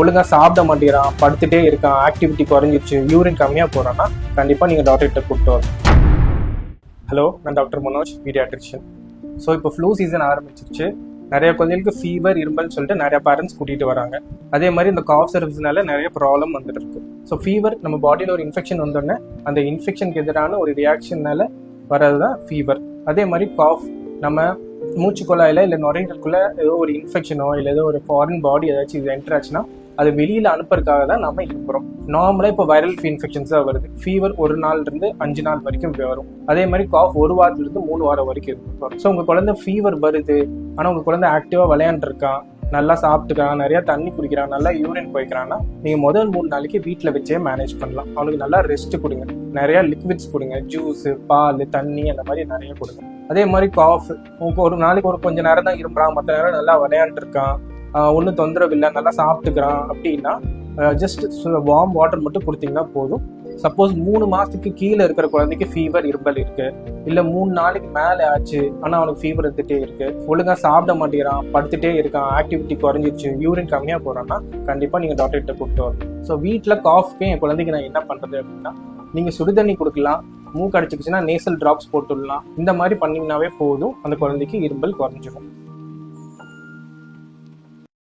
ஒழுங்காக சாப்பிட மாட்டேங்கிறான், படுத்துட்டே இருக்கான், ஆக்டிவிட்டி குறைஞ்சிருச்சு, யூரின் கம்மியாக போகிறான்னா கண்டிப்பாக நீங்கள் டாக்டர்கிட்ட கூப்பிட்டு வரணும். ஹலோ, நான் டாக்டர் மனோஜ், பீடியாட்ரிஷியன். ஸோ இப்போ ஃப்ளூ சீசன் ஆரம்பிச்சிருச்சு. நிறைய குழந்தைகளுக்கு ஃபீவர், இரும்பல்னு சொல்லிட்டு நிறைய பேரண்ட்ஸ் கூட்டிகிட்டு வராங்க. அதே மாதிரி இந்த காஃப் சர்வீஸ்னால நிறைய ப்ராப்ளம் வந்துட்டு இருக்கு. ஸோ ஃபீவர், நம்ம பாடியில் ஒரு இன்ஃபெக்ஷன் வந்தோடனே அந்த இன்ஃபெக்ஷனுக்கு எதிரான ஒரு ரியாக்ஷன்னால வர்றது தான் ஃபீவர். அதே மாதிரி காஃப், நம்ம மூச்சு குழாயில் இல்லை நுரையீரலுக்குள்ள ஏதோ ஒரு இன்ஃபெக்ஷனோ இல்லை ஏதோ ஒரு ஃபாரின் பாடி ஏதாச்சும் இது என்டர் ஆச்சுன்னா அது வெளியில் அனுப்புறதுக்காக தான் நம்ம இருக்கிறோம். நார்மலாக இப்போ வைரல் இன்ஃபெக்ஷன்ஸ் தான் வருது. ஃபீவர் 1 நாள்லேருந்து 5 நாள் வரைக்கும் வரும். அதே மாதிரி காஃப் 1 வாரத்துலேருந்து 3 வாரம் வரைக்கும் இருக்கும். ஸோ உங்கள் குழந்தை ஃபீவர் வருது, ஆனால் உங்கள் குழந்தை ஆக்டிவாக விளையாண்டுருக்கான், நல்லா சாப்பிட்டுக்கிறான், நிறையா தண்ணி குடிக்கிறான், நல்லா யூரின் போய்க்கிறான்னா நீங்கள் முதல் 3 நாளைக்கு வீட்டில் வச்சே மேனேஜ் பண்ணலாம். அவனுக்கு நல்லா ரெஸ்ட் கொடுங்க, நிறையா லிக்விட்ஸ் கொடுங்க, ஜூஸு, பால், தண்ணி அந்த மாதிரி நிறைய கொடுங்க. அதே மாதிரி காஃப், உங்களுக்கு ஒரு நாளைக்கு கொஞ்சம் நேரம் தான் இருப்பான், மற்ற நேரம் நல்லா விளையாண்டுருக்கான், ஒன்றும் தொந்தரவு இல்லை, நல்லா சாப்பிட்டுக்கிறான் அப்படின்னா ஜஸ்ட் வார்ம் வாட்டர் மட்டும் கொடுத்தீங்கன்னா போதும். சப்போஸ் 3 மாதத்துக்கு கீழே இருக்கிற குழந்தைக்கு ஃபீவர், இரும்பல் இருக்கு, இல்லை 3 நாளைக்கு மேலே ஆச்சு ஆனால் அவனுக்கு ஃபீவர் இருந்துகிட்டே இருக்கு, ஒழுங்காக சாப்பிட மாட்டேங்கிறான், படுத்துட்டே இருக்கான், ஆக்டிவிட்டி குறைஞ்சிருச்சு, யூரின் கம்மியாக போகிறான்னா கண்டிப்பாக நீங்கள் டாக்டர்கிட்ட கூப்பிட்டு வரணும். ஸோ வீட்டில் காஃப்க்கு என் குழந்தைக்கு நான் என்ன பண்ணுறது அப்படின்னா, நீங்கள் சுடுதண்ணி கொடுக்கலாம், மூக்கு அடைச்சிக்கிச்சுன்னா நேசல் ட்ராப்ஸ் போட்டுடலாம். இந்த மாதிரி பண்ணிங்கனாவே போதும், அந்த குழந்தைக்கு இரும்பல் குறைஞ்சிடும்.